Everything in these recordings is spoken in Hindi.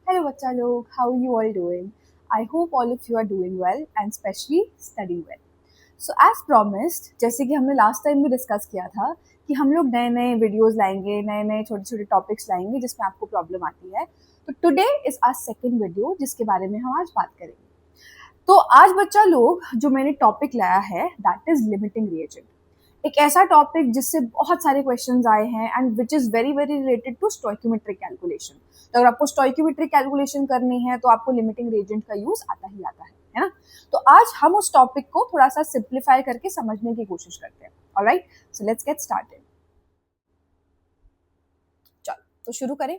Hello बच्चा लोग, how are you all doing? I hope all of you are doing well and especially studying well. So as promised, जैसे कि हमने लास्ट टाइम भी डिस्कस किया था कि हम लोग नए नए वीडियोस लाएंगे, नए नए छोटे छोटे टॉपिक्स लाएंगे जिसमें आपको प्रॉब्लम आती है. तो today is our second video जिसके बारे में हम आज बात करेंगे. तो आज बच्चा लोग जो मैंने टॉपिक लाया है दैट इज लिमिटिंग रिएजेंट. एक ऐसा टॉपिक जिससे बहुत सारे क्वेश्चंस आए हैं and which is very very related to stoichiometric calculation. तो अगर आपको स्टोइक्योमेट्रिक कैलकुलेशन करनी है तो आपको लिमिटिंग रिएजेंट का यूज आता ही आता है ना. तो आज हम उस टॉपिक को थोड़ा सा सिंप्लीफाई करके समझने की कोशिश करते हैं. Alright, so let's get started. चलो तो शुरू करें.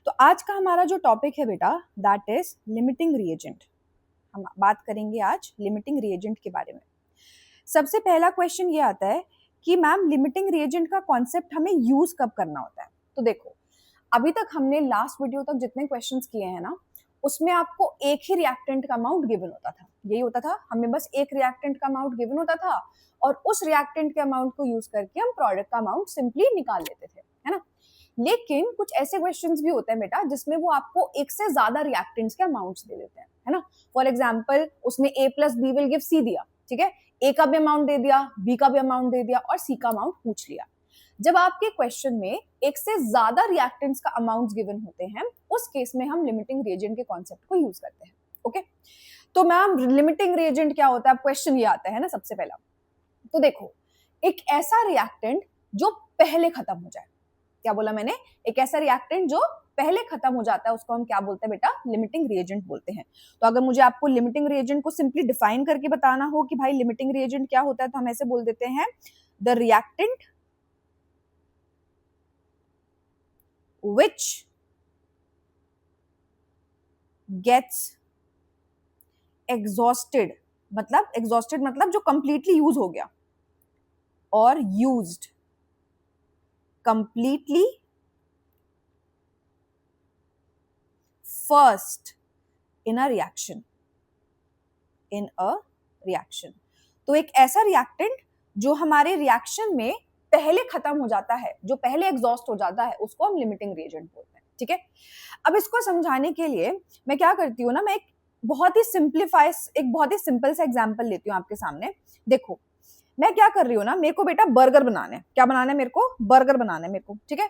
तो आज का हमारा जो टॉपिक है बेटा दैट इज लिमिटिंग रिएजेंट. हम बात करेंगे आज लिमिटिंग रिएजेंट के बारे में. सबसे पहला क्वेश्चन ये आता है कि मैम लिमिटिंग रिएजेंट का कॉन्सेप्ट हमें यूज कब करना होता है. तो देखो, अभी तक हमने लास्ट वीडियो तक जितने क्वेश्चंस किए हैं ना, उसमें आपको एक ही रिएक्टेंट का अमाउंट गिवन होता था. यही होता था, हमें बस एक रिएक्टेंट का अमाउंट गिवन होता था और उस रिएक्टेंट के अमाउंट को यूज करके हम प्रोडक्ट का अमाउंट सिंपली निकाल लेते थे, है ना. लेकिन कुछ ऐसे क्वेश्चंस भी होते हैं बेटा जिसमें वो आपको एक से ज्यादा रिएक्टेंट्स के अमाउंट्स दे देते हैं, है ना. फॉर एग्जाम्पल, उसने A plus B will give C दिया, ठीक है. ए का भी अमाउंट दे दिया, बी का भी अमाउंट दे दिया और सी का अमाउंट पूछ लिया. जब आपके क्वेश्चन में एक से ज्यादा रिएक्टेंट्स का अमाउंट्स गिवन होते हैं, उस केस में हम लिमिटिंग रिएजेंट के कॉन्सेप्ट को यूज करते हैं. ओके, तो मैम लिमिटिंग रिएजेंट क्या होता है, क्वेश्चन ये आता है ना सबसे पहला. तो देखो, एक ऐसा रिएक्टेंट जो पहले खत्म हो जाए. क्या बोला मैंने? एक ऐसा रिएक्टेंट जो पहले खत्म हो जाता है उसको हम क्या बोलते हैं बेटा? लिमिटिंग रिएजेंट बोलते हैं. तो अगर मुझे आपको लिमिटिंग रिएजेंट को सिंपली डिफाइन करके बताना हो कि भाई लिमिटिंग रिएजेंट क्या होता है, तो हम ऐसे बोल देते हैं the reactant which gets exhausted. मतलब exhausted मतलब जो completely यूज हो गया, और used completely first in a reaction. तो एक ऐसा रिएक्टेंट जो हमारे रिएक्शन में पहले खत्म हो जाता है, जो पहले एग्जॉस्ट हो जाता है, उसको हम लिमिटिंग रिएजेंट बोलते हैं. ठीक है, अब इसको समझाने के लिए मैं क्या करती हूँ ना, मैं एक बहुत ही सिंपल सा एग्जांपल लेती हूँ आपके सामने. देखो, मैं क्या कर रही हूँ ना, मेरे को बेटा बर्गर बनाना है. क्या बनाना है मेरे को? बर्गर बनाना है मेरे को. ठीक है,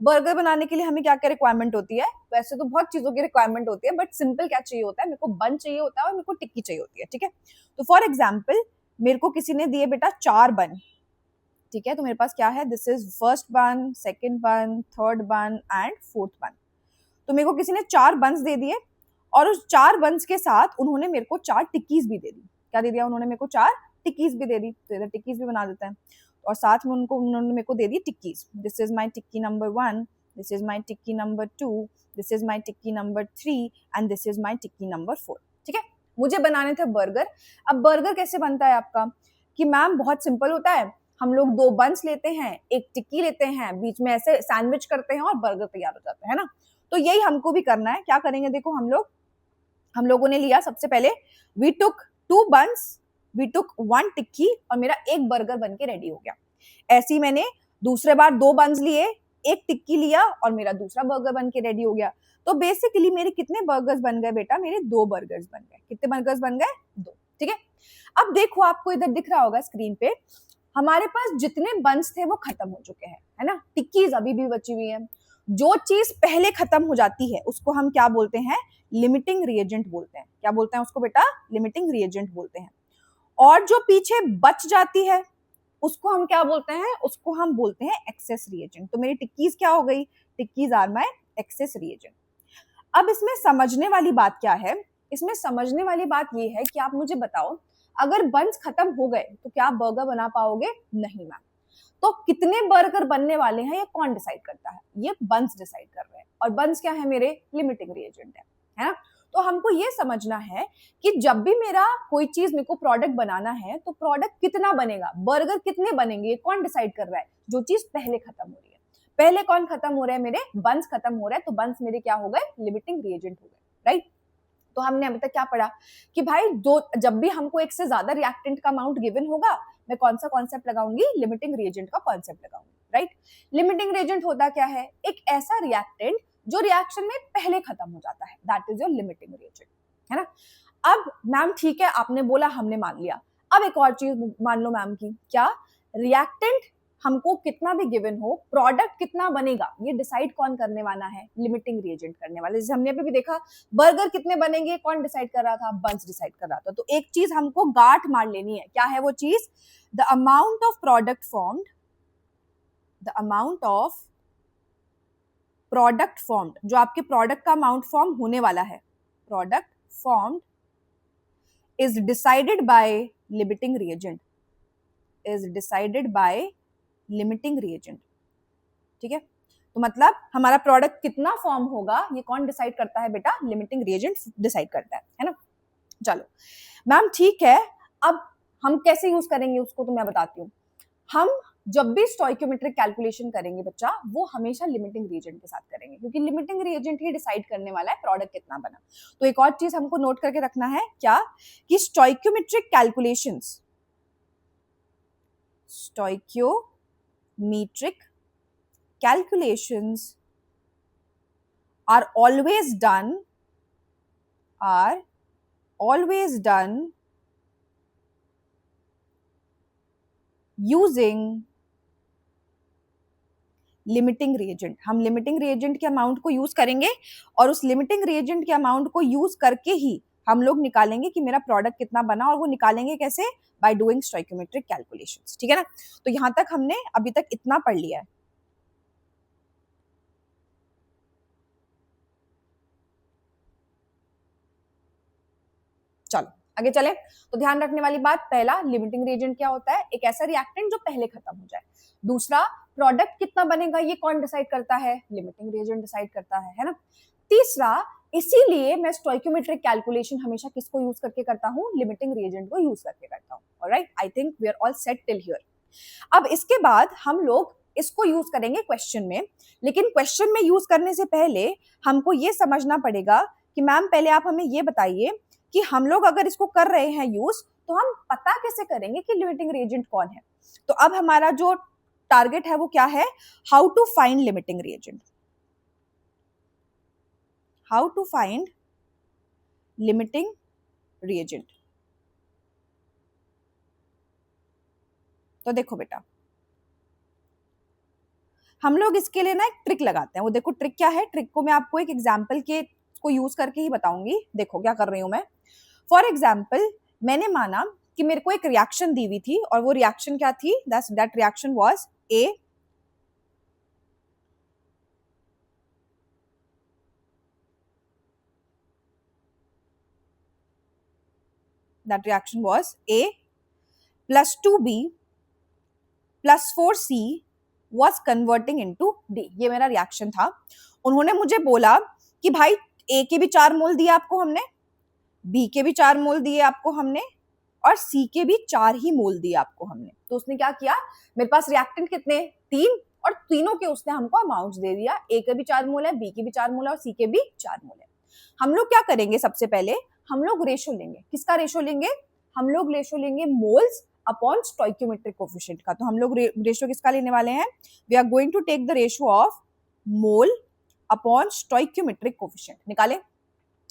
बर्गर बनाने के लिए हमें क्या क्या रिक्वायरमेंट होती है? वैसे तो बहुत चीजों की रिक्वायरमेंट होती है, बट सिंपल क्या चाहिए होता है? मेरे को बन चाहिए होता है और मेरे को टिक्की चाहिए होती है. ठीक है, तो फॉर एग्जाम्पल मेरे को किसी ने दिए बेटा 4 बन. ठीक है, तो मेरे पास क्या है? दिस इज फर्स्ट बन, सेकंड बन, थर्ड बन एंड फोर्थ बन. तो मेरे को किसी ने 4 बन्स दे दिए और उस 4 बन्स के साथ उन्होंने मेरे को 4 टिक्कीज भी दे दी. क्या दे दिया उन्होंने? मेरे को 4 टिक्कीज भी दे दी. तो इधर टिक्कीज भी बना देते हैं और साथ में उन्होंने मेरे को दे दी tikkis. This is my tikki number 1, this is my tikki number 2, this is my tikki number 3 and this is my tikki number 4. ठीक है, मुझे बनाने थे बर्गर. अब बर्गर कैसे बनता है आपका? कि मैम बहुत सिंपल होता है, हम लोग 2 बन्स लेते हैं, एक टिक्की लेते हैं, बीच में ऐसे सैंडविच करते हैं और बर्गर तैयार हो जाता है ना. तो यही हमको भी करना है. क्या करेंगे? देखो, हम लोगों ने लिया सबसे पहले, we took 2 buns, we took 1 tikki और मेरा एक बर्गर बन के रेडी हो गया. ऐसे ही मैंने दूसरे बार 2 बन्स लिए, एक टिक्की लिया और मेरा दूसरा बर्गर बन के रेडी हो गया. तो बेसिकली मेरे कितने बर्गर्स बन गए बेटा? मेरे 2 बर्गर्स बन गए. कितने बर्गर्स बन गए? 2. ठीक है, अब देखो, आपको इधर दिख रहा होगा स्क्रीन पे, हमारे पास जितने बन्स थे वो खत्म हो चुके हैं, है ना. टिक्कीज अभी भी बची हुई है. जो चीज पहले खत्म हो जाती है उसको हम क्या बोलते हैं? लिमिटिंग रिएजेंट बोलते हैं. क्या बोलते हैं उसको बेटा? लिमिटिंग रिएजेंट बोलते हैं. और जो पीछे बच जाती है उसको हम क्या बोलते हैं? उसको हम बोलते हैं एक्सेस रिएजेंट. तो मेरी टिक्कीज क्या हो गई? Tikkis are my access reagent. अब इसमें समझने वाली बात क्या है? इसमें समझने वाली बात ये है कि आप मुझे बताओ, अगर बन्स खत्म हो गए तो क्या आप बर्गर बना पाओगे? नहीं मैम. तो कितने बर्गर बनने वाले हैं ये कौन डिसाइड करता है? ये बन्स डिसाइड कर रहे हैं. और बन्स क्या है? मेरे लिमिटिंग रिएजेंट है ना. तो हमको ये समझना है कि जब भी मेरा कोई चीज, मेरे को प्रोडक्ट बनाना है, तो प्रोडक्ट कितना बनेगा, बर्गर कितने बनेंगे, ये कौन डिसाइड कर रहा है? जो चीज पहले खत्म हो रही है. पहले कौन खत्म हो रहा है? मेरे बन्स खत्म हो रहे हैं. तो बन्स मेरे क्या हो गए? लिमिटिंग रिएजेंट हो गए. राइट. तो हमने अभी तक क्या पढ़ा कि भाई जब भी हमको एक से ज्यादा रिएक्टेंट का अमाउंट गिवन होगा, मैं कौन सा कॉन्सेप्ट लगाऊंगी? लिमिटिंग रिएजेंट का कॉन्सेप्ट लगाऊंगी. राइट. लिमिटिंग रिएजेंट होता क्या है? एक ऐसा रिएक्टेंट जो रिएक्शन में पहले खत्म हो जाता है, that is your limiting reagent, है ना। अब मैम ठीक है, आपने बोला, हमने मान लिया। अब एक और चीज मान लो मैम की, क्या, रिएक्टेंट हमको कितना भी गिवन हो, प्रोडक्ट कितना बनेगा ये डिसाइड कौन करने वाला है, लिमिटिंग रिएजेंट करने वाला। जैसे हमने अभी भी देखा, बर्गर कितने बनेंगे कौन डिसाइड कर रहा था, बंस डिसाइड कर रहा था। तो एक चीज हमको गांठ मार लेनी है, क्या है वो चीज, the amount of product formed, the amount of product formed, जो आपके प्रोडक्ट का अमाउंट फॉर्म होने वाला है, product formed is decided by limiting reagent, is decided by limiting reagent, ठीक है। तो मतलब हमारा प्रोडक्ट कितना फॉर्म होगा ये कौन डिसाइड करता है बेटा, लिमिटिंग रिएजेंट डिसाइड करता है ना। चलो मैम ठीक है, अब हम कैसे यूज करेंगे उसको तो मैं बताती हूँ। हम जब भी स्टोइकियोमेट्रिक कैलकुलेशन करेंगे बच्चा, वो हमेशा लिमिटिंग रिएजेंट के साथ करेंगे, क्योंकि लिमिटिंग रिएजेंट ही डिसाइड करने वाला है प्रोडक्ट कितना बना। तो एक और चीज हमको नोट करके रखना है, क्या, कि stoichiometric calculations, stoichiometric calculations are always done using limiting reagent. हम लिमिटिंग रिएजेंट के अमाउंट को यूज करेंगे और उस लिमिटिंग रिएजेंट के अमाउंट को यूज करके ही हम लोग निकालेंगे कि मेरा प्रोडक्ट कितना बना, और वो निकालेंगे कैसे, बाय डूइंग स्टोइकियोमेट्रिक कैलकुलेशंस, ठीक है ना। तो यहां तक हमने अभी तक इतना पढ़ लिया है। चलो आगे चले। तो ध्यान रखने वाली बात, पहला, लिमिटिंग रिएजेंट क्या होता है, एक ऐसा रिएक्टेंट जो पहले खत्म हो जाए। दूसरा, प्रोडक्ट कितना बनेगा ये कौन डिसाइड करता है, लिमिटिंग रिएजेंट डिसाइड करता है ना। तीसरा, इसीलिए मैं स्टोइकियोमेट्रिक कैलकुलेशन हमेशा किसको यूज करके करता हूँ, लिमिटिंग रिएजेंट को यूज करके करता हूँ। Alright, I think we are all set till here. अब इसके बाद हम लोग इसको यूज करेंगे क्वेश्चन में, लेकिन क्वेश्चन में यूज करने से पहले हमको ये समझना पड़ेगा कि मैम पहले आप हमें ये बताइए कि हम लोग अगर इसको कर रहे हैं यूज, तो हम पता कैसे करेंगे कि लिमिटिंग रिएजेंट कौन है। तो अब हमारा जो टारगेट है वो क्या है, how to find limiting reagent, how to find limiting reagent. तो देखो बेटा, हम लोग इसके लिए ना एक ट्रिक लगाते हैं। वो देखो ट्रिक क्या है, ट्रिक को मैं आपको एक एग्जाम्पल के को यूज करके ही बताऊंगी। देखो क्या कर रही हूं मैं। फॉर एग्जाम्पल, मैंने माना कि मेरे को एक रिएक्शन दी हुई थी, और वो रिएक्शन क्या थी, that reaction was a, that reaction was A plus 2B plus 4C was converting into D। ये मेरा रिएक्शन था। उन्होंने मुझे बोला कि भाई A के भी 4 मोल दिए आपको हमने, B के भी 4 मोल दिए आपको हमने, और C के भी 4 ही मोल दिए आपको हमने। तो उसने क्या किया, मेरे पास रिएक्टेंट कितने, 3, और तीनों के उसने हमको अमाउंट्स दे दिया। A के भी 4 मोल है, B के भी 4 मोल है, और C के भी 4 मोल है। हम लोग क्या करेंगे, सबसे पहले हम लोग रेशो लेंगे। किसका रेशो लेंगे, हम लोग रेशो लेंगे मोल्स अपॉन स्टोइकियोमेट्रिक कोफिशिएंट का। तो हम लोग रेशो किसका लेने वाले हैं, we are going to take the ratio of mole upon stoichiometric coefficient. निकाले।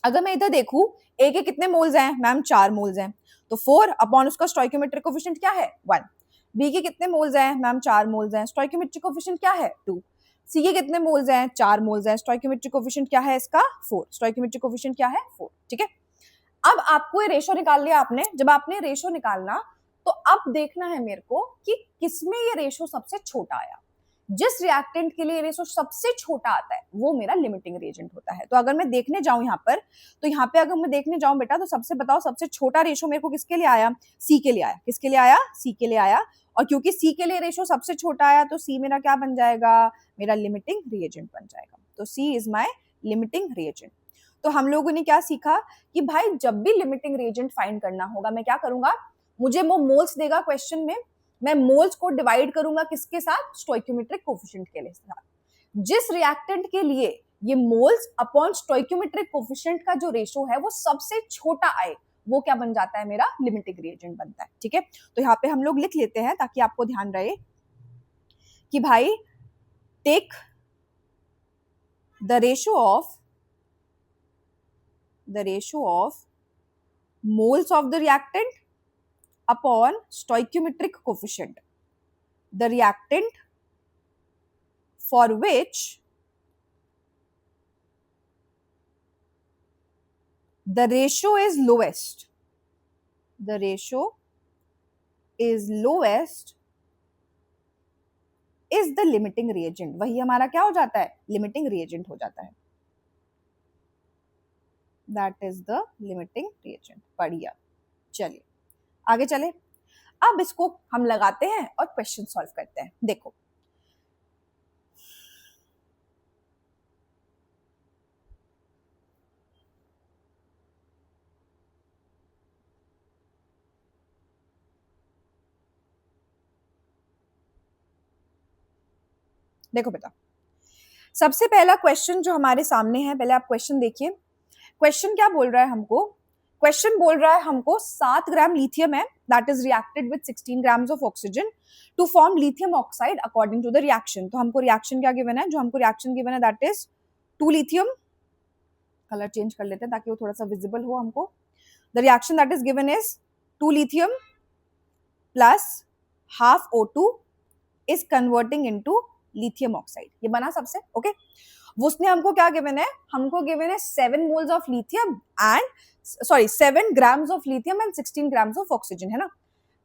अगर मैं इधर देखूं, ए के कितने मोल्स हैं मैम, 4 मोल्स हैं, तो 4 अपॉन उसका स्टोइकियोमेट्रिक कोफिशिएंट क्या है, 1। बी के कितने मोल्स हैं मैम, 4 मोल्स हैं, स्टोइकियोमेट्रिक कोफिशिएंट क्या है, 2। सी के कितने मोल्स हैं, 4 मोल्स हैं, स्टोइकियोमेट्रिक कोफिशिएंट क्या है इसका, 4। स्टोइकियोमेट्रिक कोफिशिएंट क्या है, 4, ठीक है। अब आपको ये रेशो निकाल लिया आपने। जब आपने रेशो निकालना, तो अब देखना है मेरे को कि किसमें ये रेशो सबसे छोटा आया। जिस रिएक्टेंट के लिए रेशो सबसे छोटा आता है वो मेरा लिमिटिंग रिएजेंट होता है। तो अगर मैं देखने जाऊं यहाँ पर, तो यहाँ पे अगर मैं देखने जाऊं बेटा, तो सबसे बताओ सबसे छोटा रेशो मेरे को किसके लिए आया, सी के लिए आया। किसके लिए आया, सी के लिए आया। और क्योंकि सी के लिए रेशो सबसे छोटा आया, तो सी मेरा क्या बन जाएगा, मेरा लिमिटिंग रिएजेंट बन जाएगा। तो सी इज माई लिमिटिंग रिएजेंट। तो हम लोगों ने क्या सीखा कि भाई जब भी लिमिटिंग रिएजेंट फाइंड करना होगा, मैं क्या करूंगा, मुझे वो मोल्स देगा क्वेश्चन में, मैं मोल्स को डिवाइड करूंगा किसके साथ, स्टोइकियोमेट्रिक कोफिशिएंट के लिए साथ। जिस रिएक्टेंट के लिए ये मोल्स अपॉन स्टोइकियोमेट्रिक कोफिशिएंट का जो रेशो है वो सबसे छोटा आए, वो क्या बन जाता है, मेरा लिमिटिंग रिएजेंट बनता है, ठीक है। तो यहाँ पे हम लोग लिख लेते हैं ताकि आपको ध्यान रहे कि भाई take the ratio of moles of the reactant upon stoichiometric coefficient, the reactant for which the ratio is lowest, the ratio is lowest is the limiting reagent. वही हमारा क्या हो जाता है, limiting reagent हो जाता है. That is the limiting reagent. बढ़िया. चलिए आगे चले. अब इसको हम लगाते हैं और क्वेश्चन सॉल्व करते हैं. देखो देखो बेटा, सबसे पहला क्वेश्चन जो हमारे सामने है, पहले आप क्वेश्चन देखिए. क्वेश्चन क्या बोल रहा है हमको? क्वेश्चन बोल रहा है हमको 7 ग्राम लिथियम है that is reacted with 16 grams of oxygen to form lithium oxide according to the reaction. तो हमको रिएक्शन क्या गिवन है? जो हमको रिएक्शन गिवन है that is 2 lithium. Colour change कर लेते हैं ताकि वो थोड़ा सा विजिबल हो हमको. The reaction that is given is 2 lithium plus half O2 is converting into lithium oxide. ये बना सबसे ओके. उसने हमको क्या गिवन है? हमको गिवन है 7 moles of lithium and 7 grams of lithium and 16 grams of oxygen, है ना.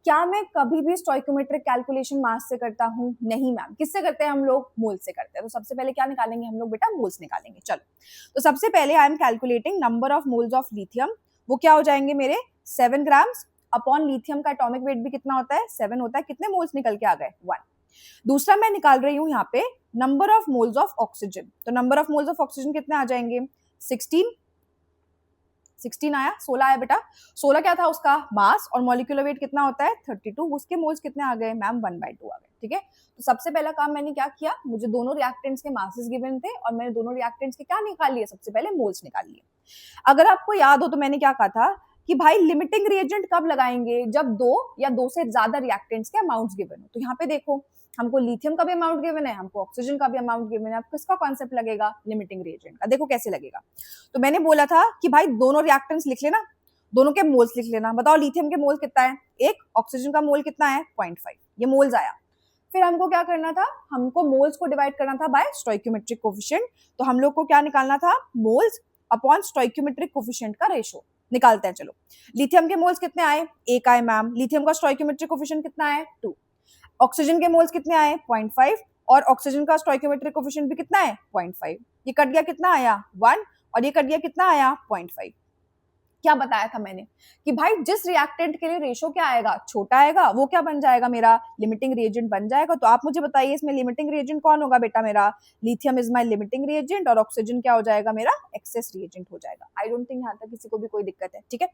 क्या मैं कभी भी स्टोइकोमेट्रिक कैलकुलेशन मास से करता हूं? नहीं मैम. किससे करते हैं हम लोग? मोल से करते हैं. तो सबसे पहले क्या निकालेंगे हम लोग बेटा? मोल्स निकालेंगे. चलो, तो सबसे पहले आई am calculating number of moles of lithium. वो क्या हो जाएंगे मेरे? 7 ग्राम्स अपॉन लिथियम का एटॉमिक वेट भी कितना होता है? 7 होता है. कितने मोल्स निकल के आ गए? 1. दूसरा मैं निकाल रही हूं यहाँ पे number of moles of oxygen. तो number of moles of oxygen कितने आ जाएंगे? 16 आया. 16 आया बेटा. 16 क्या था उसका? मास. और मॉलिक्यूलर वेट कितना होता है? 32. उसके मोल्स कितने आ गए मैम? 1/2 आ गए. ठीक है. तो सबसे पहला काम मैंने क्या किया? मुझे दोनों रिएक्टेंट्स के मासेस गिवन थे और मैंने दोनों रिएक्टेंट्स के क्या निकाल लिए? सबसे पहले मोल्स निकाल लिए. अगर आपको याद हो तो मैंने क्या कहा था कि भाई लिमिटिंग रिएजेंट कब लगाएंगे? जब 2 या 2 से ज्यादा रिएक्टेंट्स के अमाउंट्स गिवन हो. तो यहाँ पे देखो, हमको लिथियम का भी अमाउंट गिवन है, हमको ऑक्सीजन का भी अमाउंट गिवन है. अब किसका कॉन्सेप्ट लगेगा? लिमिटिंग रिएजेंट का. देखो कैसे लगेगा. तो मैंने बोला था कि भाई दोनों रिएक्टेंट्स लिख लेना, दोनों के मोल्स लिख लेना. बताओ लिथियम के मोल कितना है? 1. ऑक्सीजन का मोल कितना है? 0.5. ये मोल्स आया. फिर हमको क्या करना था? हमको मोल्स को डिवाइड करना था बाय स्टोइकोमेट्रिक कोफिशिएंट. तो हम लोग को क्या निकालना था? मोल्स अपॉन स्टोइकोमेट्रिक कोफिशिएंट का रेशो निकालते हैं. चलो, लिथियम के मोल्स कितने आए? 1 आए मैम. लिथियम का स्टोइकोमेट्रिक कोफिशिएंट कितना है? 2. ऑक्सीजन के मोल्स कितने आए? 0.5. और ऑक्सीजन का स्टोइकोमेट्रिक कोफिशिएंट भी कितना है? 0.5. ये कट गया, कितना आया? 1. और ये कट गया, कितना आया? 0.5. क्या बताया था मैंने कि भाई जिस रिएक्टेंट के लिए रेशो क्या आएगा? छोटा आएगा, वो क्या बन जाएगा? मेरा लिमिटिंग रिएजेंट बन जाएगा. तो आप मुझे बताइए इसमें लिमिटिंग रिएजेंट कौन होगा बेटा? मेरा lithium is my limiting reagent और ऑक्सीजन क्या हो जाएगा? मेरा एक्सेस रिएजेंट हो जाएगा. आई डोंट थिंक यहाँ तक किसी को भी कोई दिक्कत है. ठीक है.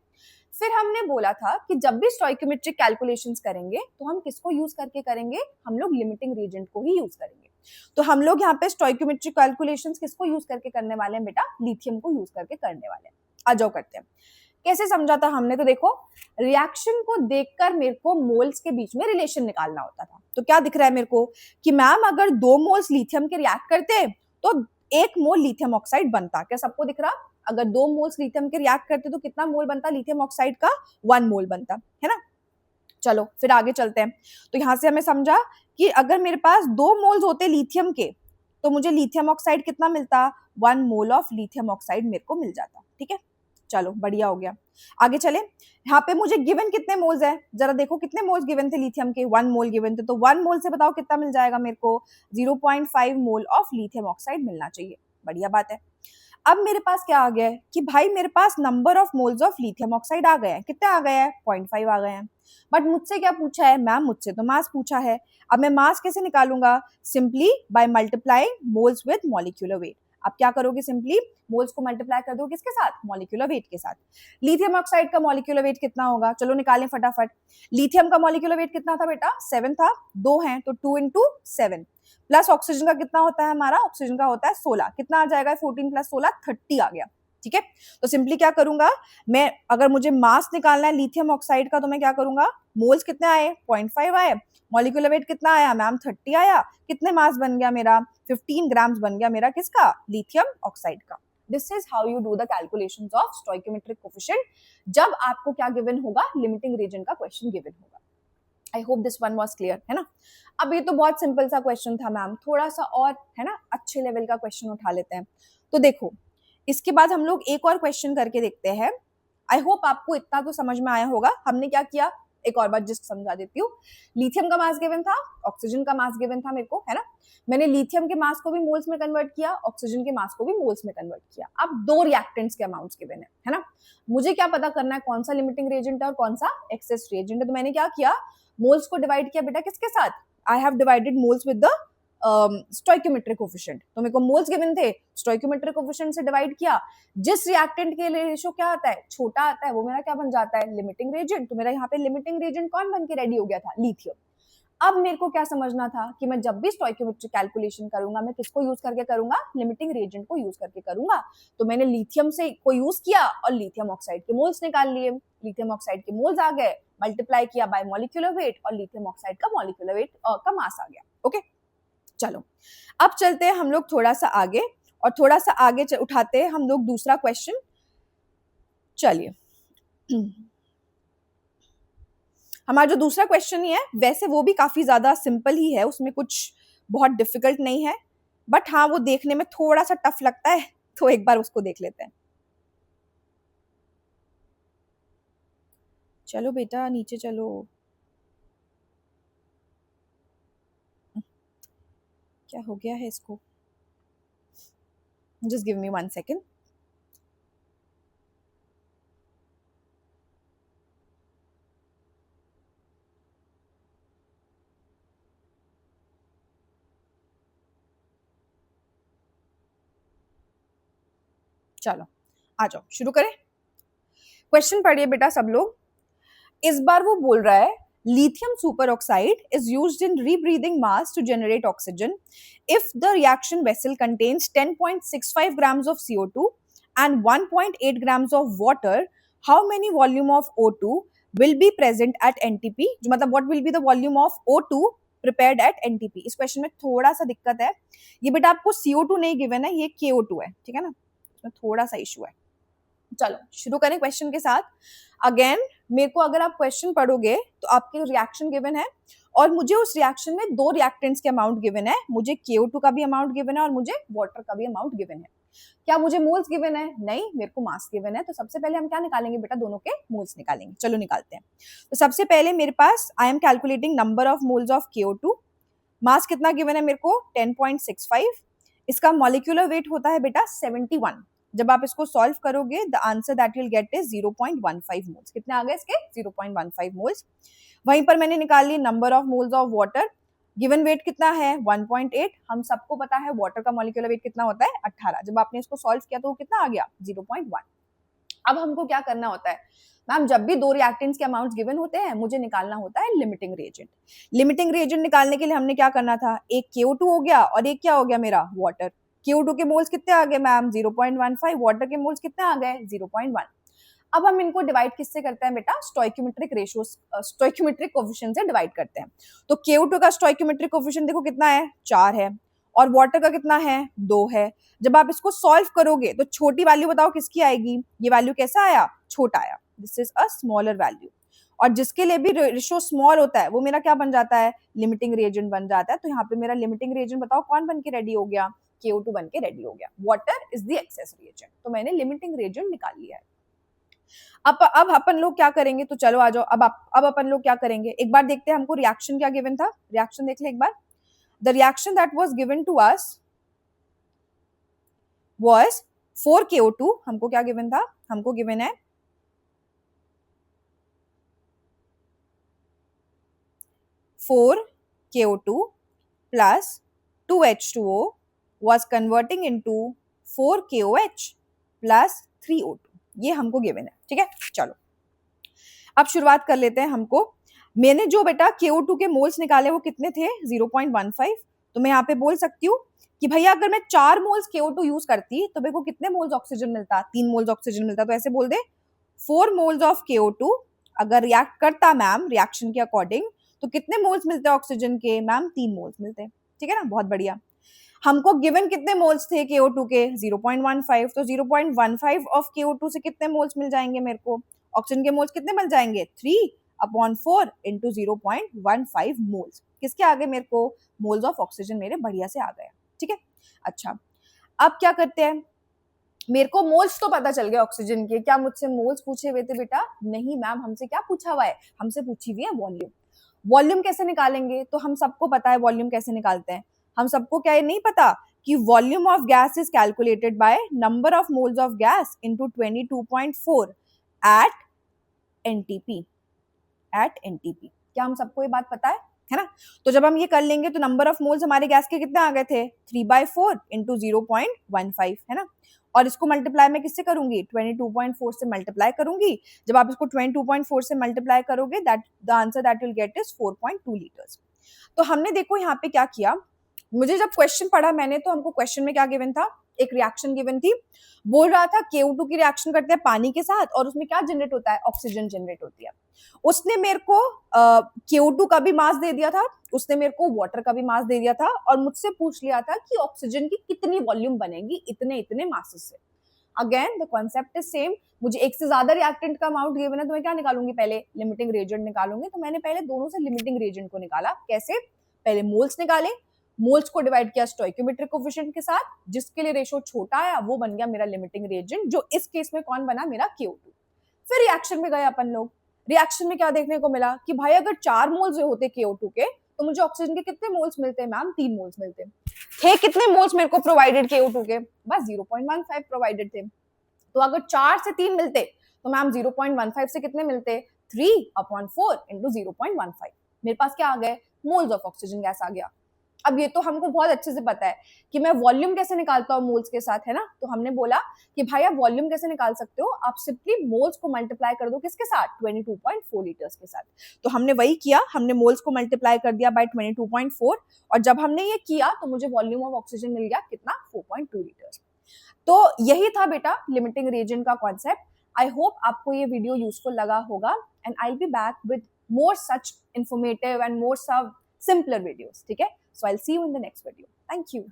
फिर हमने बोला था कि जब भी स्टोइकोमेट्रिक कैलकुलेशंस करेंगे तो हम किसको यूज करके करेंगे? हम लोग लिमिटिंग रिएजेंट को ही यूज करेंगे. तो हम लोग यहाँ पे स्टोइकोमेट्रिक कैलकुलेशंस किसको यूज करके करने वाले हैं बेटा? लिथियम को यूज करके करने वाले हैं. आ जाओ करते हैं. कैसे समझा था हमने? तो देखो, रिएक्शन को देखकर मेरे को मोल्स के बीच में रिलेशन निकालना होता था. तो क्या दिख रहा है मेरे को कि मैम अगर 2 मोल्स लिथियम के रिएक्ट करते तो 1 मोल लिथियम ऑक्साइड बनता. क्या सबको दिख रहा? अगर 2 मोल्स लिथियम के रिएक्ट करते तो कितना मोल बनता लिथियम ऑक्साइड का? 1 मोल बनता, है ना. चलो फिर आगे चलते हैं. तो यहां से हमें समझा कि अगर मेरे पास 2 मोल्स होते लिथियम के तो मुझे लिथियम ऑक्साइड कितना मिलता? 1 मोल ऑफ लिथियम ऑक्साइड मेरे को मिल जाता. ठीक है. चलो बढ़िया हो गया. आगे चले. यहाँ पे मुझे गिवन कितने मोल्स है? जरा देखो कितने मोल्स गिवन थे लिथियम के? 1 मोल गिवन थे. तो 1 मोल से बताओ कितना मिल जाएगा मेरे को? 0.5 मोल ऑफ लिथियम ऑक्साइड मिलना चाहिए. बढ़िया बात है. अब मेरे पास क्या आ गया है कि भाई मेरे पास number of moles of lithium oxide आ गए हैं. कितने आ गए हैं? 0.5 आ गए हैं. बट मुझसे क्या पूछा है मैम? मुझसे तो मास पूछा है. अब मैं मास कैसे निकालूंगा? Simply by multiplying moles with molecular weight. आप क्या करोगे? सिंपली मोल्स को मल्टीप्लाई कर दो किसके साथ? मॉलिक्यूलर वेट के साथ. लिथियम ऑक्साइड का मॉलिक्यूलर वेट कितना होगा? चलो निकालें फटाफट. लिथियम का मॉलिक्यूलर वेट कितना था बेटा? 7 था. 2 हैं तो 2 into 7 प्लस ऑक्सीजन का कितना होता है हमारा? ऑक्सीजन का होता है 16. कितना आ जाएगा? 14 + 16 30 आ गया. ठीक है. तो सिंपली क्या करूंगा मैं? अगर मुझे मास निकालना है लिथियम ऑक्साइड का तो मैं क्या करूंगा? मोल्स कितने आए, 0.5 आए, मॉलिक्यूलर वेट कितना आया मैम, 30 आया, कितने मास बन गया मेरा, 15 ग्राम्स बन गया मेरा किसका, लिथियम ऑक्साइड का। This is how you do the calculations of stoichiometric coefficient जब आपको क्या गिवन होगा, लिमिटिंग रीजन का क्वेश्चन गिवन होगा। I hope this one was clear, है ना। अब ये तो बहुत सिंपल सा क्वेश्चन था मैम, थोड़ा सा और है ना अच्छे लेवल का क्वेश्चन उठा लेते हैं। तो देखो इसके बाद हम लोग एक और क्वेश्चन करके देखते हैं। आई होप आपको इतना तो समझ में आया होगा। हमने क्या किया, एक और बार जस्ट समझा देती हूँ। लिथियम का मास गिवन था, ऑक्सीजन का मास गिवन था मेरे को, है ना। मैंने लिथियम के मास को भी मोल्स में कन्वर्ट किया, ऑक्सीजन के मास को भी मोल्स में कन्वर्ट किया। अब दो रिएक्टेंट्स के अमाउंट्स गिवन है ना। मुझे क्या पता करना है कौन सा लिमिटिंग रिएजेंट है और कौन सा एक्सेस रिएजेंट है। तो मैंने क्या किया, मोल्स को डिवाइड किया बेटा किसके साथ, I have divided moles with the stoichiometric coefficient. तो मेरे को मोल्स गिवन थे, स्टोइकोमेट्रिक कोफिशिएंट से डिवाइड किया। जिस रिएक्टेंट के लिए रेशियो क्या आता है, छोटा आता है, वो मेरा क्या बन जाता है, लिमिटिंग रिएजेंट। तो मेरा यहाँ पे लिमिटिंग रिएजेंट कौन बन के रेडी हो गया था, लिथियम। अब मेरे को क्या समझना था कि मैं जब भी स्टोइकोमेट्रिक कैलकुलेशन करूंगा मैं किसको यूज करके करूंगा, लिमिटिंग रिएजेंट को यूज करके करूंगा। तो मैंने लिथियम से को यूज किया और लिथियम ऑक्साइड के मोल्स निकाल लिए। लिथियम ऑक्साइड के मोल्स आ गए, मल्टीप्लाई किया बाय मॉलिक्यूलर वेट और लिथियम ऑक्साइड का मॉलिक्यूलर वेट का मास आ गया। ओके चलो अब चलते हैं हम लोग थोड़ा सा आगे, और थोड़ा सा आगे उठाते हैं हम लोग दूसरा क्वेश्चन। चलिए हमारा जो दूसरा क्वेश्चन ही है, वैसे वो भी काफी ज्यादा सिंपल ही है, उसमें कुछ बहुत डिफिकल्ट नहीं है, बट हाँ वो देखने में थोड़ा सा टफ लगता है, तो एक बार उसको देख लेते हैं। चलो बेटा नीचे चलो। क्या हो गया है इसको, जस्ट गिव मी 1 सेकेंड। चलो आ जाओ शुरू करें। क्वेश्चन पढ़िए बेटा सब लोग। इस बार वो बोल रहा है lithium superoxide is used in rebreathing mass to generate oxygen. If the reaction vessel contains 10.65 grams of CO2 and 1.8 grams of water, how many volume of O2 will be present at NTP? जो मतलब what will be the volume of O2 prepared at NTP? इस क्वेश्चन में थोड़ा सा दिक्कत है, ये बेटा आपको CO2 नहीं गिवन है, ये KO2 है, ठीक है ना, इसमें थोड़ा सा इशू है। चलो शुरू करें क्वेश्चन के साथ। अगेन मेरे को अगर आप क्वेश्चन पढ़ोगे तो आपके रिएक्शन गिवन है और मुझे उस रिएक्शन में दो रिएक्टेंट्स के अमाउंट गिवन है, मुझे KO2 का भी अमाउंट गिवन है और मुझे वाटर का भी अमाउंट गिवन है। क्या मुझे मोल्स गिवन है, नहीं, मेरे को मास गिवन है। तो सबसे पहले हम क्या निकालेंगे बेटा, दोनों के मोल्स निकालेंगे। चलो निकालते हैं। तो सबसे पहले मेरे पास I am calculating number of moles of KO2। Mass कितना गिवन है मेरे को, 10.65। इसका मॉलिक्यूलर वेट होता है बेटा 71। जब आप इसको सॉल्व करोगे the answer that will get is 0.15 moles. कितने आ गए इसके, 0.15 मोल्स। वहीं पर मैंने निकाल ली number of moles of water. Given weight कितना है, 1.8। हम सबको पता है वाटर का मॉलिक्यूलर वेट कितना होता है, 18। जब आपने इसको सॉल्व किया तो वो कितना आ गया, 0.1। अब हमको क्या करना होता है मैम, जब भी दो रिएक्टेंट्स के अमाउंट्स गिवन होते हैं मुझे निकालना होता है लिमिटिंग रिएजेंट। लिमिटिंग रिएजेंट निकालने के लिए हमने क्या करना था, एक KO2 हो गया और एक क्या हो गया मेरा वाटर। KO2 के मोल्स कितने आ गए मैम, 0.15। वाटर के मोल्स कितने आ गए, 0.1। अब हम इनको डिवाइड किससे करते हैं बेटा, स्टोइकोमेट्रिक रेशियो, स्टोइकोमेट्रिक कोफिशिएंट से डिवाइड करते हैं। तो KO2 का स्टोइकोमेट्रिक कोफिशिएंट देखो कितना है, 4 है, और वाटर का कितना है, 2 है। जब आप इसको सॉल्व करोगे तो छोटी वैल्यू बताओ किसकी आएगी, ये वैल्यू कैसा आया, छोटा आया। This is a smaller value. और जिसके लिए भी रेशियो स्मॉल होता है वो मेरा क्या बन जाता है, लिमिटिंग रिएजेंट बन जाता है। तो यहाँ पे मेरा लिमिटिंग रिएजेंट बताओ कौन बन के रेडी हो गया, KO2 बन के रेडी हो गया। Water is the access reagent. तो मैंने लिमिटिंग रिएजेंट निकाल लिया है। अब अपन लोग क्या करेंगे, तो चलो आ जाओ। अब अपन लोग क्या करेंगे, एक बार देखते हैं हमको रिएक्शन क्या गिवन था। रिएक्शन देख ले एक बार। The reaction that was given to us was 4 KO2। हमको क्या गिवन था, हमको गिवन है 4 KO2 plus 2 H2O was converting into 4 KOH plus 3 O2। ये हमको गिवन है, ठीक है। चलो अब शुरुआत कर लेते हैं। हमको मैंने जो बेटा KO2 के मोल्स निकाले वो कितने थे, 0.15। तो मैं यहाँ पे बोल सकती हूँ कि भैया अगर मैं 4 मोल्स KO2 यूज करती तो मेरे को कितने मोल्स ऑक्सीजन मिलता, 3 मोल्स ऑक्सीजन मिलता। तो ऐसे बोल दे 4 मोल्स ऑफ KO2 अगर रिएक्ट करता मैम रिएक्शन के अकॉर्डिंग तो कितने मोल्स मिलते हैं ऑक्सीजन के? मैम 3 मोल्स मिलते हैं, ठीक है ना, बहुत बढ़िया। हमको गिवन कितने मोल्स थे KO2 के? 0.15, तो 0.15 ऑफ KO2 से कितने मोल्स मिल जाएंगे मेरे को? ऑक्सीजन के मोल्स कितने मिल जाएंगे? 3/4 इंटू 0.15 मोल्स। किसके आगे मेरे को? मोल्स ऑफ ऑक्सीजन मेरे बढ़िया से आ गया, ठीक है। अच्छा, अब क्या करते हैं, मेरे को मोल्स तो पता चल गया ऑक्सीजन के। क्या मुझसे मोल्स पूछे हुए थे बेटा? नहीं मैम, हमसे क्या पूछा हुआ है? हमसे पूछी हुई है वॉल्यूम। वॉल्यूम कैसे निकालेंगे? तो हम सबको पता है वॉल्यूम कैसे निकालते हैं। हम सबको क्या ये नहीं पता कि volume of gas is calculated by number of moles of gas into 22.4 at NTP, at NTP. क्या हम सबको ये बात पता है ना? तो जब हम ये कर लेंगे तो नंबर ऑफ मोल्स हमारे गैस के कितने आ गए थे? 3/4 इंटू 0.15, है ना। और इसको मल्टीप्लाई मैं किससे करूंगी? 22.4 से मल्टीप्लाई करूंगी। जब आप इसको 22.4 से मल्टीप्लाई करोगे that the answer that will get is 4.2 litres. तो हमने देखो यहाँ पे क्या किया, मुझे जब क्वेश्चन पढ़ा मैंने तो हमको क्वेश्चन में क्या गिवन था? एक रिएक्शन गिवन थी, बोल रहा था KO2 की रिएक्शन करते हैं पानी के साथ और उसमें क्या जनरेट होता है? ऑक्सीजन जनरेट होती है। उसने मेरे को KO2 का भी मास दे दिया था, उसने मेरे को वाटर का भी मास दे दिया था और मुझसे पूछ लिया था कि ऑक्सीजन की कितनी वॉल्यूम बनेगी इतने इतने मासेस से। Again the concept is same. मुझे एक से ज्यादा रिएक्टेंट का अमाउंट गिवन है तो मैं क्या निकालूंगी? पहले लिमिटिंग रिएजेंट निकालूंगी। तो मैंने पहले दोनों से लिमिटिंग रिएजेंट को निकाला। कैसे? पहले मोल्स निकाले, मोल्स को डिवाइड किया स्टोइकोमेट्रिक कोफिशिएंट के साथ, जिसके लिए रेशो छोटा आया वो बन गया मेरा लिमिटिंग रिएजेंट, जो इस केस में कौन बना? मेरा KO2। फिर रिएक्शन में गए अपन लोग। रिएक्शन में क्या देखने को मिला कि भाई अगर 4 मोल्स होते KO2 के तो मुझे ऑक्सीजन के कितने मोल्स मिलते? मैम 3 मोल्स मिलते थे। कितने मोल्स मेरे को प्रोवाइडेड KO2 के? बस 0.15 प्रोवाइडेड थे। तो अगर 4 से 3 मिलते तो मैम 0.15 से कितने मिलते? 3/4 इंटू 0.15। मेरे पास क्या आ गए? मोल्स ऑफ ऑक्सीजन गैस आ गया। अब ये तो हमको बहुत अच्छे से पता है कि मैं वॉल्यूम कैसे निकालता हूँ मोल्स के साथ, है ना। तो हमने बोला कि भाई आप वॉल्यूम कैसे निकाल सकते हो? आप सिंपली मोल्स को मल्टीप्लाई कर दो किसके साथ? 22.4 लीटर्स के साथ। तो हमने वही किया, हमने मोल्स को मल्टीप्लाई कर दिया बाय 22.4 और जब हमने ये किया तो मुझे वॉल्यूम ऑफ ऑक्सीजन मिल गया कितना? 4.2 लीटर्स। तो यही था बेटा लिमिटिंग रिएजेंट का कॉन्सेप्ट। आई होप आपको ये वीडियो यूजफुल लगा होगा and I will be back with more such informative and more simpler videos. ठीक है? So I'll see you in the next video. Thank you.